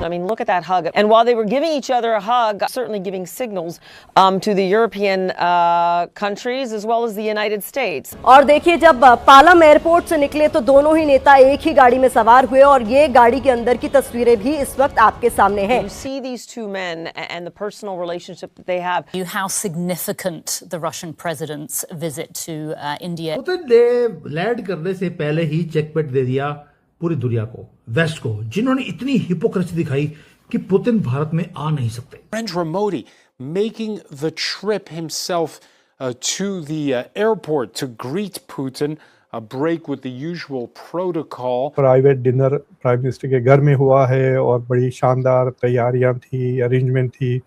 I mean, look at that hug. And while they were giving each other a hug, certainly giving signals to the European countries as well as the United States. और देखिए, जब Palam airport से निकले तो दोनों ही नेता एक ही गाड़ी में सवार हुए और ये गाड़ी के अंदर की तस्वीरें भी इस वक्त आपके सामने हैं. You see these two men and the personal relationship that they have. How significant the Russian president's visit to India. Putin ने लैंड करने से पहले ही चेकमेट दे दिया पूरी दुनिया को, वेस्ट को, जिन्होंने इतनी हिपोक्रेसी दिखाई कि पुतिन भारत में आ नहीं सकते. Narendra Modi making the trip himself to the airport to greet Putin, a break with the usual protocol. Private dinner prime minister के घर में हुआ है और बड़ी शानदार तैयारियां थी, अरेंजमेंट थी.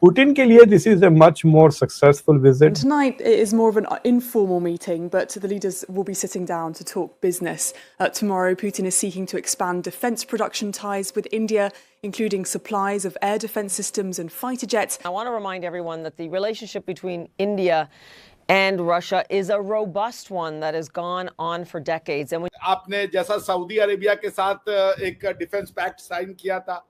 Putin के लिए this is a much more successful visit. Tonight it is more of an informal meeting, but the leaders will be sitting down to talk business. Tomorrow, Putin is seeking to expand defence production ties with India, including supplies of air defence systems and fighter jets. I want to remind everyone that the relationship between India and Russia is a robust one that has gone on for decades. And आपने जैसा Saudi Arabia के साथ एक defence pact sign किया था,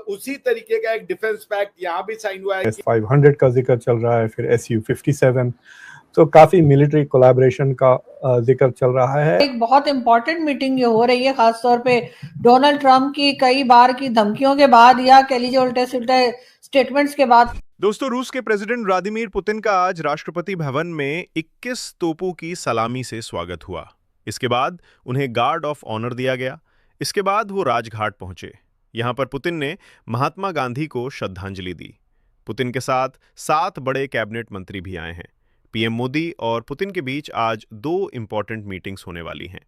उसी तरीके का एक डिफेंस पैक्ट यहाँ भी साइन हुआ है. S-500 का जिक्र चल रहा है, फिर Su-57, तो काफी मिलिट्री कोलैबोरेशन का जिक्र चल रहा है. एक बहुत इंपॉर्टेंट मीटिंग ये हो रही है, खासतौर पे डोनाल्ड ट्रंप की कई बार की धमकियों के बाद या कह लीजिए उल्टे सुल्टे स्टेटमेंट्स के बाद. दोस्तों, रूस के प्रेसिडेंट व्लादिमीर पुतिन का आज राष्ट्रपति भवन में 21 तोपों की सलामी से स्वागत हुआ. इसके बाद उन्हें गार्ड ऑफ ऑनर दिया गया. इसके बाद वो राजघाट पहुंचे. यहां पर पुतिन ने महात्मा गांधी को श्रद्धांजलि दी. पुतिन के साथ 7 बड़े कैबिनेट मंत्री भी आए हैं. पीएम मोदी और पुतिन के बीच आज 2 इंपॉर्टेंट मीटिंग्स होने वाली हैं.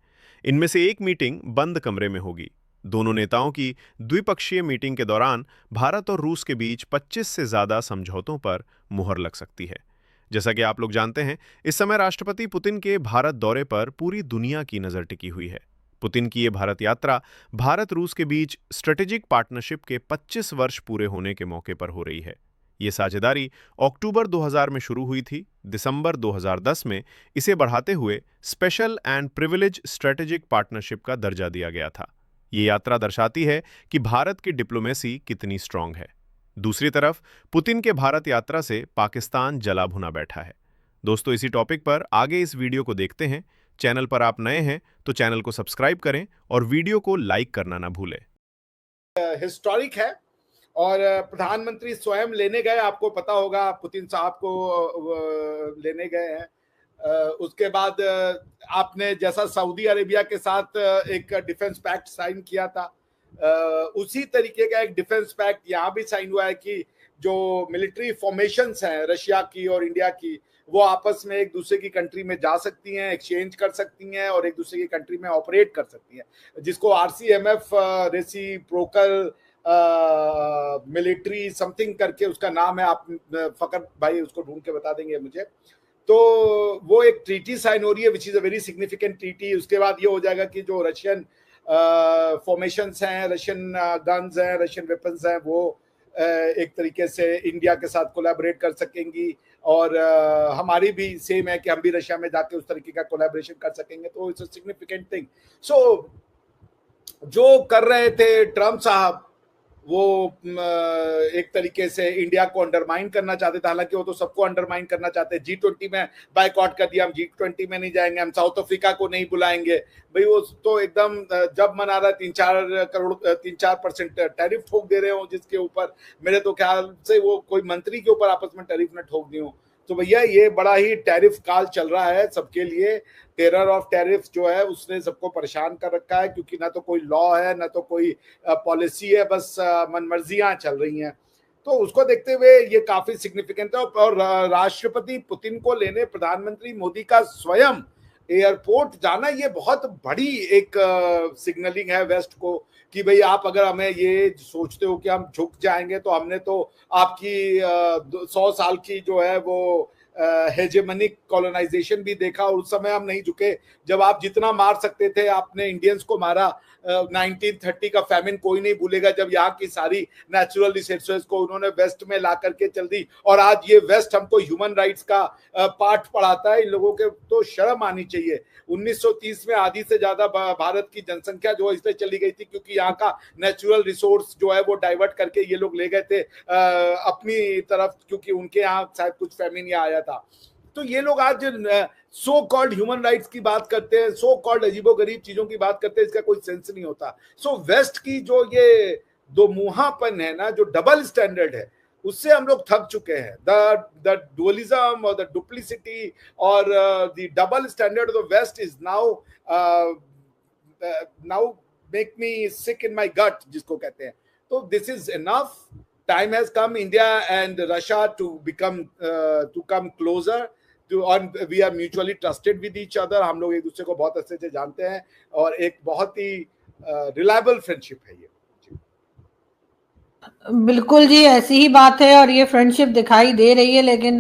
इनमें से एक मीटिंग बंद कमरे में होगी. दोनों नेताओं की द्विपक्षीय मीटिंग के दौरान भारत और रूस के बीच 25 से ज्यादा समझौतों पर मुहर लग सकती है. जैसा कि आप लोग जानते हैं, इस समय राष्ट्रपति पुतिन के भारत दौरे पर पूरी दुनिया की नजर टिकी हुई है. पुतिन की ये भारत यात्रा भारत रूस के बीच स्ट्रेटेजिक पार्टनरशिप के 25 वर्ष पूरे होने के मौके पर हो रही है. ये साझेदारी अक्टूबर 2000 में शुरू हुई थी. दिसंबर 2010 में इसे बढ़ाते हुए special and privilege strategic partnership का दर्जा दिया गया था. ये यात्रा दर्शाती है कि भारत की डिप्लोमेसी कितनी स्ट्रांग है. दूसरी तरफ पुतिन के भारत यात्रा से पाकिस्तान जला भुना बैठा है. दोस्तों, इसी टॉपिक पर आगे इस वीडियो को देखते हैं. चैनल पर आप नए हैं तो चैनल को सब्सक्राइब करें और वीडियो को लाइक करना ना भूलें. हिस्टोरिक है और प्रधानमंत्री स्वयं लेने गए, आपको पता होगा, पुतिन साहब को लेने गए हैं. उसके बाद आपने जैसा सऊदी अरेबिया के साथ एक डिफेंस पैक्ट साइन किया था, उसी तरीके का एक डिफेंस पैक्ट यहाँ भी साइन हुआ है कि जो मिलिट्री फॉर्मेशंस हैं रशिया की और इंडिया की, वो आपस में एक दूसरे की कंट्री में जा सकती हैं, एक्सचेंज कर सकती हैं और एक दूसरे की कंट्री में ऑपरेट कर सकती हैं, जिसको RCMF रेसिप्रोकल मिलिट्री समथिंग करके उसका नाम है. आप फकर भाई उसको ढूंढ के बता देंगे मुझे. तो वो एक ट्रीटी साइन हो रही है which is a very significant treaty. उसके बाद ये हो जाएगा कि जो रशियन फॉर्मेशंस हैं, रशियन गन्स हैं, रशियन वेपन्स हैं, वो एक तरीके से इंडिया के साथ कोलैबोरेट कर सकेंगी और हमारी भी सेम है कि हम भी रशिया में जाके उस तरीके का कोलैबोरेशन कर सकेंगे. तो इट्स अ सिग्निफिकेंट थिंग. सो जो कर रहे थे ट्रम्प साहब, वो एक तरीके से इंडिया को अंडरमाइन करना चाहते थे. हालांकि वो तो सबको अंडरमाइन करना चाहते हैं. G20 में बायकॉट कर दिया, हम G20 में नहीं जाएंगे, हम साउथ अफ्रीका को नहीं बुलाएंगे. भाई वो तो एकदम जब मना रहा है 3-4% टैरिफ ठोक दे रहे हो, जिसके ऊपर मेरे तो ख्याल से वो कोई मंत्री के ऊपर आपस में टैरिफ न ठोक दी हो. तो भैया ये बड़ा ही टैरिफ काल चल रहा है सबके लिए. टेरर ऑफ टैरिफ जो है उसने सबको परेशान कर रखा है, क्योंकि ना तो कोई लॉ है ना तो कोई पॉलिसी है, बस मनमर्जियां चल रही हैं. तो उसको देखते हुए ये काफी सिग्निफिकेंट है. और राष्ट्रपति पुतिन को लेने प्रधानमंत्री मोदी का स्वयं एयरपोर्ट जाना, ये बहुत बड़ी एक सिग्नलिंग है वेस्ट को कि भाई आप अगर हमें ये सोचते हो कि हम झुक जाएंगे, तो हमने तो आपकी 100 साल की जो है वो हेजेमनिक कॉलोनाइजेशन भी देखा, और उस समय हम नहीं झुके। जब आप जितना मार सकते थे आपने इंडियंस को मारा। 1930 का फैमिन कोई नहीं भूलेगा, जब यहाँ की सारी नेचुरल रिसोर्सेज को उन्होंने वेस्ट में ला करके चल दी, और आज ये वेस्ट हमको ह्यूमन राइट्स का पाठ पढ़ाता है। इन लोगों के तो शर्म आनी चाहिए। 1930 में आधी से ज्यादा भारत की जनसंख्या जो है इसलिए चली गई थी क्योंकि यहाँ का नेचुरल रिसोर्स जो है वो डाइवर्ट करके ये लोग ले गए थे अपनी तरफ, क्योंकि उनके यहाँ शायद कुछ फैमिन या आया था। तो ये लोग आज सो कॉल्ड ह्यूमन राइट्स की बात करते हैं, सो कॉल्ड अजीबोगरीब चीजों की बात करते हैं, इसका कोई सेंस नहीं होता। सो वेस्ट की जो ये दो मुहापन है ना, जो डबल स्टैंडर्ड है, उससे हम लोग थक चुके हैं। द डुअलिज्म और द डुप्लिसिटी और the double standard of the west is now make me sick in my gut, जिसको कहते हैं। तो this is enough. Time has come India and Russia to come closer to, and we are mutually trusted with each other। हम लोग एक दूसरे को बहुत अच्छे से जानते हैं और एक बहुत ही रिलायबल फ्रेंडशिप है ये। बिल्कुल जी, ऐसी ही बात है और ये फ्रेंडशिप दिखाई दे रही है। लेकिन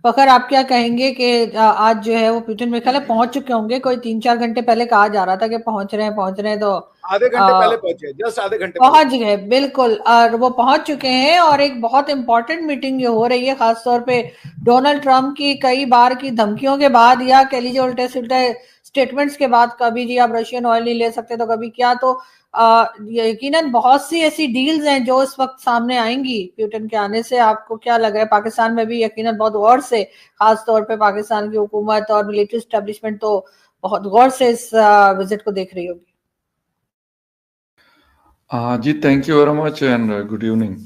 फखर, आप क्या कहेंगे कि आज जो है वो पुतिन मेरे ख्याल पहुंच चुके होंगे? कोई 3-4 घंटे पहले कहा जा रहा था कि पहुंच रहे हैं, तो आधे घंटे पहले पहुंचे, जस्ट आधे घंटे पहुंच गए। बिल्कुल, और वो पहुंच चुके हैं और एक बहुत इंपॉर्टेंट मीटिंग ये हो रही है, खासतौर पे डोनाल्ड ट्रंप की कई बार की धमकियों के बाद, या कह लीजिए उल्टे सुल्टे स्टेटमेंट्स के बाद, कभी जी आप रशियन ऑयल नहीं ले सकते तो कभी क्या। तो यकीनन बहुत सी ऐसी डील्स हैं जो इस वक्त सामने आएंगी पुतिन के आने से। आपको क्या लग रहा है? पाकिस्तान में भी यकीनन बहुत गौर से, खास तौर पे पाकिस्तान की हुकूमत और मिलिट्री एस्टेब्लिशमेंट तो बहुत गौर से इस विजिट को देख रही होगी। जी, thank you very much and good evening.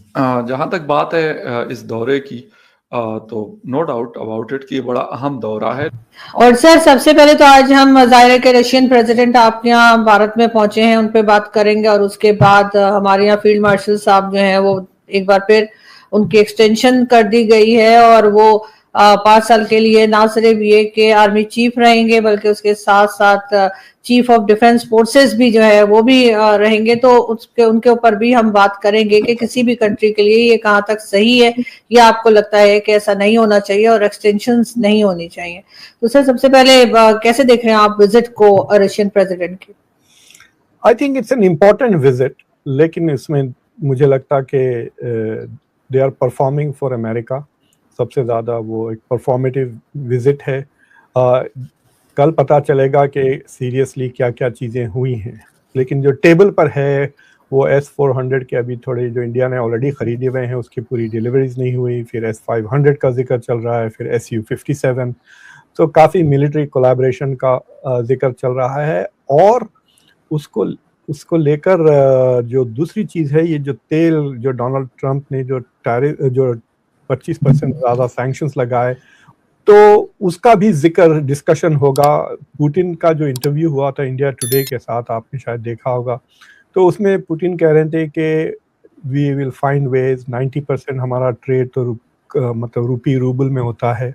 जहाँ तक बात है इस दौरे की, तो नो डाउट अबाउट इट कि ये बड़ा अहम दौरा है। और सर, सबसे पहले तो आज हम ज़ाहिर के रशियन प्रेसिडेंट आपके यहाँ भारत में पहुंचे हैं, उन पे बात करेंगे, और उसके बाद हमारे यहाँ फील्ड मार्शल साहब जो हैं वो एक बार फिर उनकी एक्सटेंशन कर दी गई है और वो 5 साल के लिए ना सिर्फ ये कि आर्मी चीफ रहेंगे बल्कि उसके साथ साथ चीफ ऑफ डिफेंस फोर्सेस भी जो है वो भी रहेंगे। तो उसके उनके ऊपर भी हम बात करेंगे कि किसी भी कंट्री के लिए ये कहाँ तक सही है, या आपको लगता है कि ऐसा नहीं होना चाहिए और एक्सटेंशंस नहीं होनी चाहिए। तो सर, सबसे पहले कैसे देख रहे हैं आप विजिट को रशियन प्रेसिडेंट की? I think it's an important visit, लेकिन इसमें मुझे लगता कि they are performing for America. सबसे ज़्यादा वो एक परफॉर्मेटिव विजिट है। कल पता चलेगा कि सीरियसली क्या क्या चीज़ें हुई हैं, लेकिन जो टेबल पर है वो S-400 के अभी थोड़े जो इंडिया ने ऑलरेडी ख़रीदे हुए हैं उसकी पूरी डिलीवरीज नहीं हुई, फिर S-500 का जिक्र चल रहा है, फिर Su-57। तो काफ़ी मिलिट्री कोलैबोरेशन का जिक्र चल रहा है। और उसको लेकर जो दूसरी चीज़ है, ये जो तेल, जो डोनाल्ड ट्रंप ने जो 25% ज़्यादा सैंक्शंस लगाए, तो उसका भी जिक्र डिस्कशन होगा। पुतिन का जो इंटरव्यू हुआ था इंडिया टुडे के साथ, आपने शायद देखा होगा, तो उसमें पुतिन कह रहे थे कि वी विल फाइंड वेज, 90% हमारा ट्रेड तो मतलब रूबल में होता है,